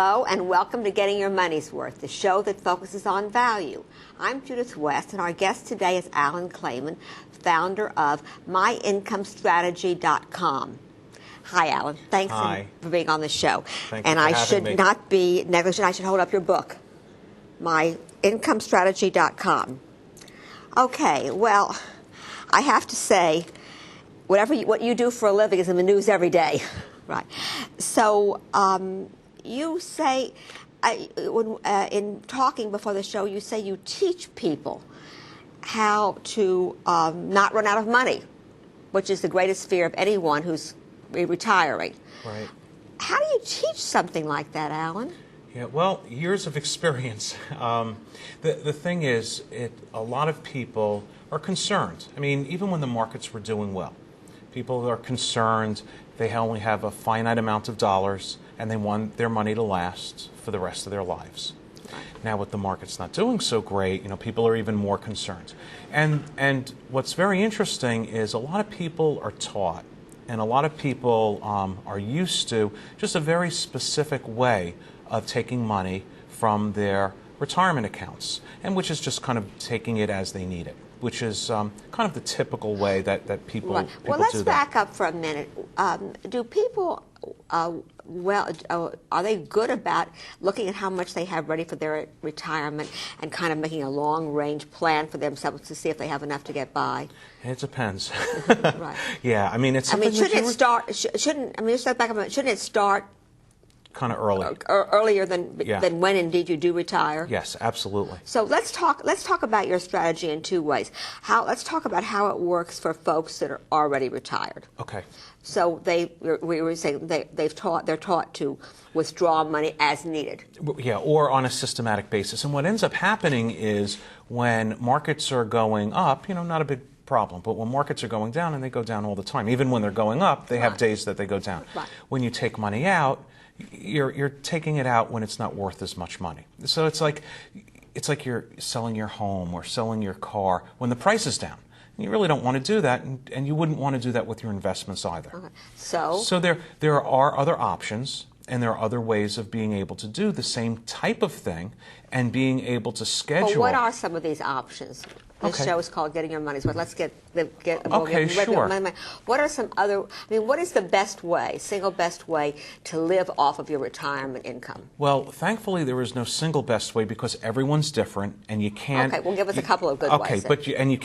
Hello and welcome to Getting Your Money's Worth, the show that focuses on value. I'm Judith West and our guest today is Alan Klayman, founder of MyIncomeStrategy.com. Hi, Alan. Thanks for being on the show. Thank and you for I should having me. not be negligent. I should hold up your book, MyIncomeStrategy.com. Okay, well, I have to say, what you do for a living is in the news every day. Right. So you say, in talking before the show, you say you teach people how to not run out of money, which is the greatest fear of anyone who's retiring. Right. How do you teach something like that, Alan? Yeah, well, years of experience. The thing is, a lot of people are concerned. I mean, even when the markets were doing well, people are concerned. They only have a finite amount of dollars, and they want their money to last for the rest of their lives. Now, with the market's not doing so great, people are even more concerned. And what's very interesting is a lot of people are taught, and a lot of people are used to just a very specific way of taking money from their retirement accounts, and which is just kind of taking it as they need it, which is kind of the typical way that people, right. people well, let's do back that. up for a minute. Do people, are they good about looking at how much they have ready for their retirement and kind of making a long-range plan for themselves to see if they have enough to get by? It depends. Right. Yeah, I mean, it's. Shouldn't it start? Shouldn't it start kind of early, earlier than when indeed you do retire? Yes, absolutely. So let's talk about your strategy in two ways. Let's talk about how it works for folks that are already retired. Okay. So we were saying they're taught to withdraw money as needed. Yeah, or on a systematic basis. And what ends up happening is when markets are going up, not a big problem, but when markets are going down, and they go down all the time, even when they're going up, they have days that they go down. Right. When you take money out, you're taking it out when it's not worth as much money. So it's like you're selling your home or selling your car when the price is down. And you really don't want to do that, and you wouldn't want to do that with your investments either. Okay. So there are other options, and there are other ways of being able to do the same type of thing and being able to schedule. Well, what are some of these options? This show is called Getting Your Money's Worth. Let's get sure. What are some other? what is the best way, single best way to live off of your retirement income? Well, thankfully there is no single best way because everyone's different, and you can't. Okay, well, give us a couple of good ways. Okay, but you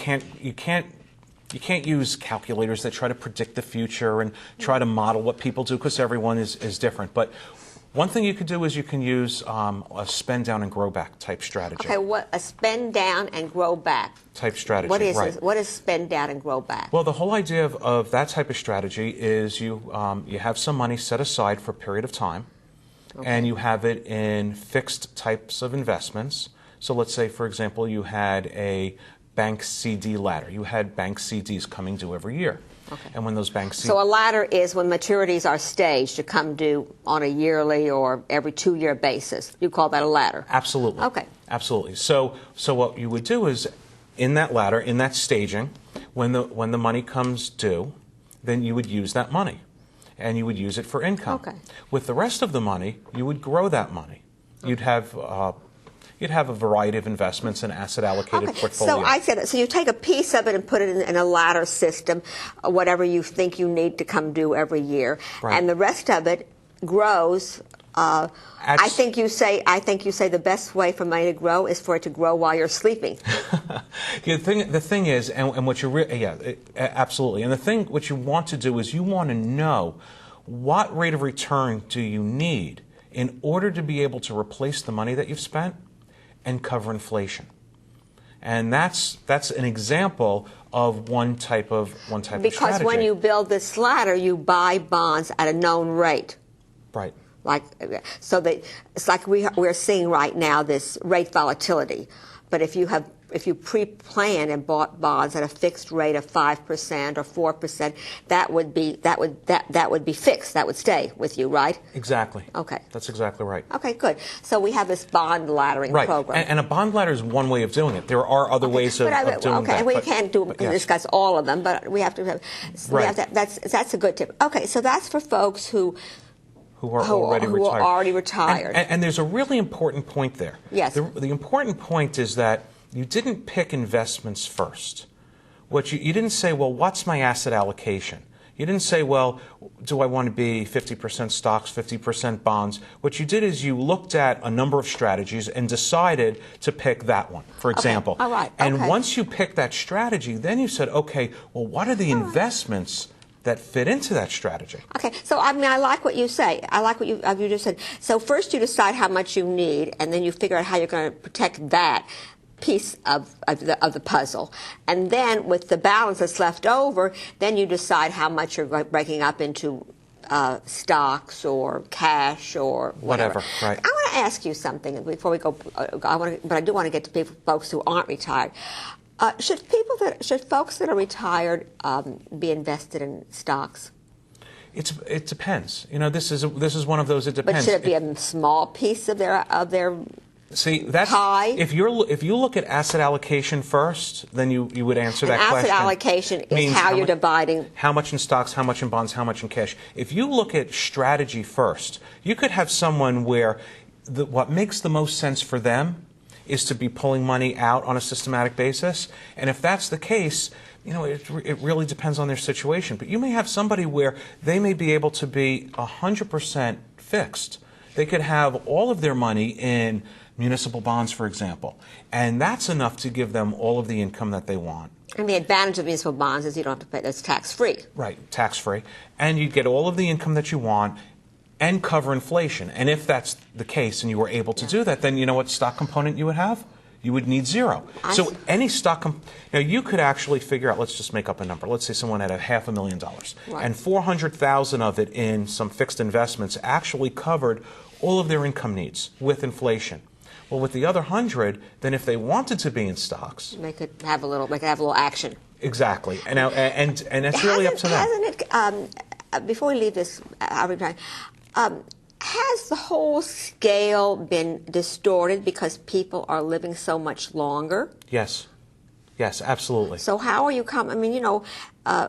can't use calculators that try to predict the future and try to model what people do because everyone is different. But one thing you could do is you can use a spend down and grow back type strategy. Okay, what a spend down and grow back type strategy? What is right. What is spend down and grow back? Well, the whole idea of that type of strategy is you have some money set aside for a period of time, and you have it in fixed types of investments. So let's say, for example, you had a bank CD ladder. You had bank CDs coming due every year. Okay. And when those bank CDs... So a ladder is when maturities are staged to come due on a yearly or every 2-year basis. You call that a ladder? Absolutely. Okay. Absolutely. So what you would do is, in that ladder, in that staging, when the money comes due, then you would use that money, and you would use it for income. Okay. With the rest of the money, you would grow that money. You'd have a variety of investments and asset allocated portfolio. So you take a piece of it and put it in a ladder system, whatever you think you need to come due every year, right. And the rest of it grows. I think you say the best way for money to grow is for it to grow while you're sleeping. The thing is, and what you absolutely, and what you want to do is you want to know what rate of return do you need in order to be able to replace the money that you've spent and cover inflation. And that's an example of one type of strategy. Because when you build this ladder, you buy bonds at a known rate. Right. It's like we're seeing right now this rate volatility. But if you pre-planned and bought bonds at a fixed rate of 5% or 4%, that would be fixed. That would stay with you, right? Exactly. Okay. That's exactly right. Okay, good. So we have this bond laddering program. And a bond ladder is one way of doing it. There are other ways of doing that. Okay, we can't discuss all of them, but we have to have. Right. That's a good tip. Okay, so that's for folks who who are already retired. Who are already retired. And there's a really important point there. Yes. The important point is that you didn't pick investments first. You didn't say, well, what's my asset allocation? You didn't say, well, do I want to be 50% stocks, 50% bonds? What you did is you looked at a number of strategies and decided to pick that one, for example. Okay. All right. And okay. once you picked that strategy, then you said, okay, well, what are the investments that fit into that strategy? Okay, so I mean, I like what you say. I like what you just said. So first you decide how much you need, and then you figure out how you're going to protect that piece of the puzzle. And then with the balance that's left over, then you decide how much you're breaking up into stocks or cash or whatever. Right. I want to ask you something before we go. But I do want to get to folks who aren't retired. Should folks that are retired be invested in stocks? It depends. You know, this is one of those. It depends. But should it be a small piece of their See, that's pie? If you look at asset allocation first, then you would answer that question. Asset allocation is how you're dividing. How much in stocks, how much in bonds, how much in cash. If you look at strategy first, you could have someone where what makes the most sense for them is to be pulling money out on a systematic basis. And if that's the case, you know, it really depends on their situation. But you may have somebody where they may be able to be 100% fixed. They could have all of their money in municipal bonds, for example, and that's enough to give them all of the income that they want. And the advantage of municipal bonds is you don't have to pay, it's tax-free. Right, tax-free. And you get all of the income that you want and cover inflation. And if that's the case and you were able to do that, then you know what stock component you would have? You would need zero. So any stock, now you could actually figure out, let's just make up a number. Let's say someone had $500,000 right. and 400,000 of it in some fixed investments actually covered all of their income needs with inflation. Well, with the other 100, then if they wanted to be in stocks, they could have a little action. Exactly, and that's really up to them. Hasn't it? Before we leave this, has the whole scale been distorted because people are living so much longer? Yes. Yes, absolutely. So how are you I mean, you know,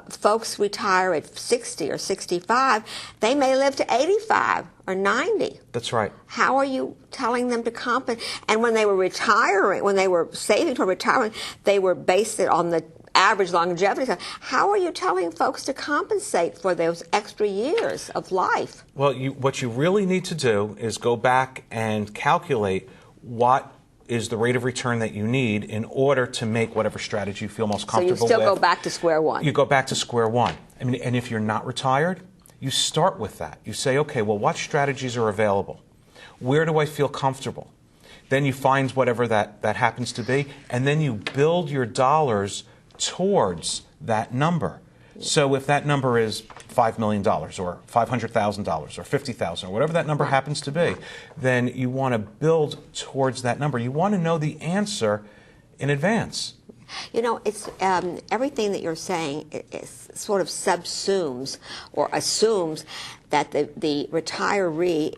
folks retire at 60 or 65. They may live to 85 or 90. That's right. How are you telling them to compensate? And when they were retiring, when they were saving for retirement, they were based it on the average longevity. How are you telling folks to compensate for those extra years of life? Well, what you really need to do is go back and calculate what is the rate of return that you need in order to make whatever strategy you feel most comfortable with. So you still go back to square one. You go back to square one. I mean, and if you're not retired, you start with that. You say, okay, well, what strategies are available? Where do I feel comfortable? Then you find whatever that happens to be, and then you build your dollars towards that number. So if that number is $5 million or $500,000 or $50,000 or whatever that number happens to be, then you want to build towards that number. You want to know the answer in advance. You know, it's everything that you're saying is sort of subsumes or assumes that the retiree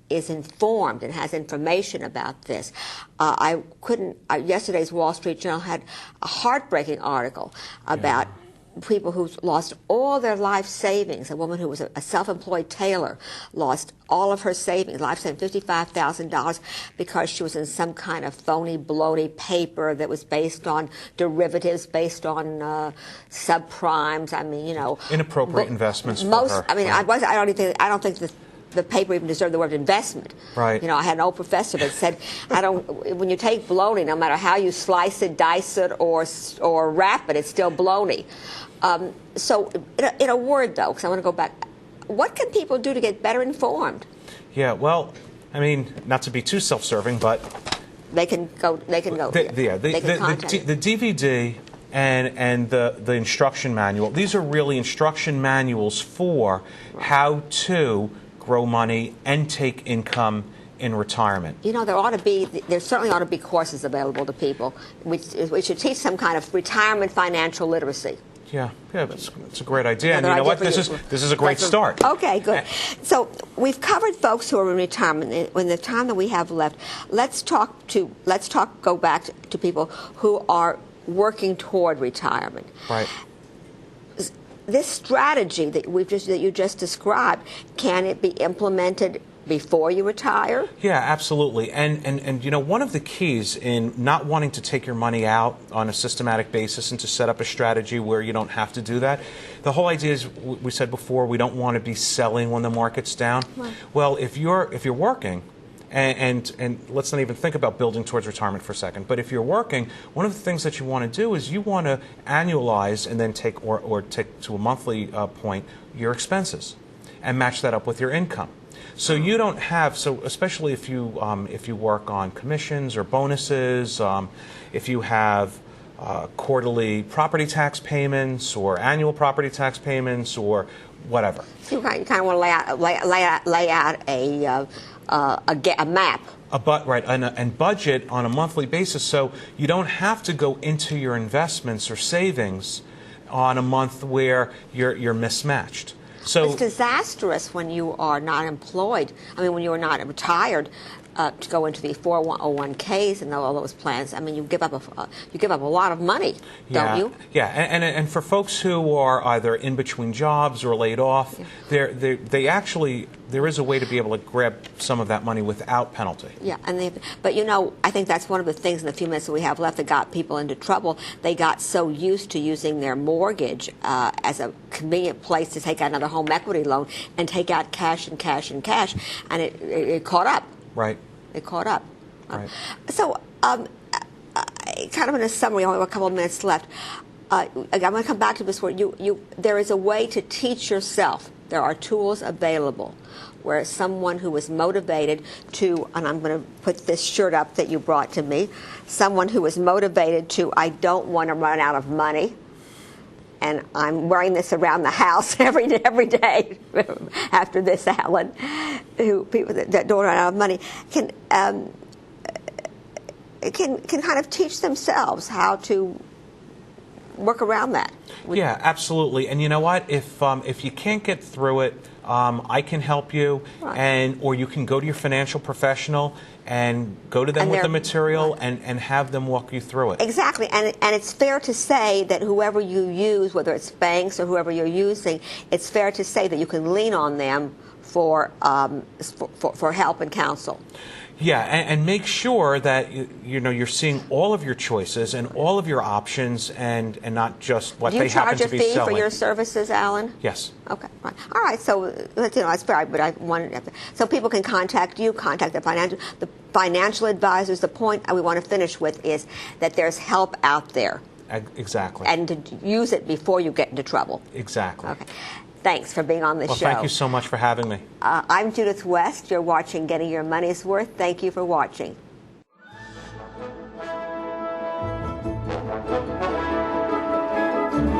is informed and has information about this. Yesterday's Wall Street Journal had a heartbreaking article about people who lost all their life savings. A woman who was a self-employed tailor lost all of her savings, life savings, $55,000, because she was in some kind of phony, baloney paper that was based on derivatives, based on subprimes. I mean, you know, inappropriate investments for her. I mean, I don't think the paper even deserved the word investment. Right. You know, I had an old professor that said, when you take bologna, no matter how you slice it, dice it, or wrap it, it's still bologna. So, in a word, though, because I want to go back, what can people do to get better informed? Yeah, well, I mean, not to be too self-serving, but they can go. The DVD and the instruction manual. These are really instruction manuals for how to grow money and take income in retirement. You know, there certainly ought to be courses available to people which should teach some kind of retirement financial literacy. Yeah, that's a great idea. And you know what? This is a great start. Okay, good. So we've covered folks who are in retirement. In the time that we have left, let's go back to people who are working toward retirement. Right. this strategy that you just described, can it be implemented before you retire? Yeah, absolutely. And you know, one of the keys in not wanting to take your money out on a systematic basis and to set up a strategy where you don't have to do that, the whole idea is, we said before, we don't want to be selling when the market's down. Right. Well, if you're working, and let's not even think about building towards retirement for a second, but if you're working, one of the things that you want to do is you want to annualize and then take or take to a monthly point your expenses and match that up with your income. So you don't have, so especially if you work on commissions or bonuses, if you have quarterly property tax payments or annual property tax payments or whatever. So you kind of want to lay out a map. Right, and budget on a monthly basis, so you don't have to go into your investments or savings on a month where you're mismatched. So it's disastrous when you are not employed. I mean, when you are not retired, to go into the 401ks and all those plans. I mean, you give up a lot of money, don't you? Yeah, and for folks who are either in between jobs or laid off, they actually, there is a way to be able to grab some of that money without penalty. Yeah, but you know, I think that's one of the things in the few minutes that we have left that got people into trouble. They got so used to using their mortgage as a convenient place to take out another home equity loan and take out cash and cash and cash, and it caught up. Right. It caught up. Right. So, kind of in a summary, only have a couple of minutes left. I'm going to come back to this where there is a way to teach yourself. There are tools available where someone who is motivated to, and I'm going to put this shirt up that you brought to me, someone who is motivated to, I don't want to run out of money. And I'm wearing this around the house every day after this, Alan, who people that don't run out of money can kind of teach themselves how to work around that. Yeah, absolutely. And you know what? If you can't get through it, I can help you, right. Or you can go to your financial professional and go to them with the material and have them walk you through it. Exactly, and it's fair to say that whoever you use, whether it's banks or whoever you're using, it's fair to say that you can lean on them for help and counsel. Yeah, and make sure that you're seeing all of your choices and all of your options, and not just what they happen to be selling. Do you charge a fee for your services, Alan? Yes. Okay. Right. All right. So that's fair. But I wanted so people can contact you, contact the financial advisors. The point we want to finish with is that there's help out there. Exactly. And to use it before you get into trouble. Exactly. Okay. Thanks for being on the show. Well, thank you so much for having me. I'm Judith West. You're watching Getting Your Money's Worth. Thank you for watching.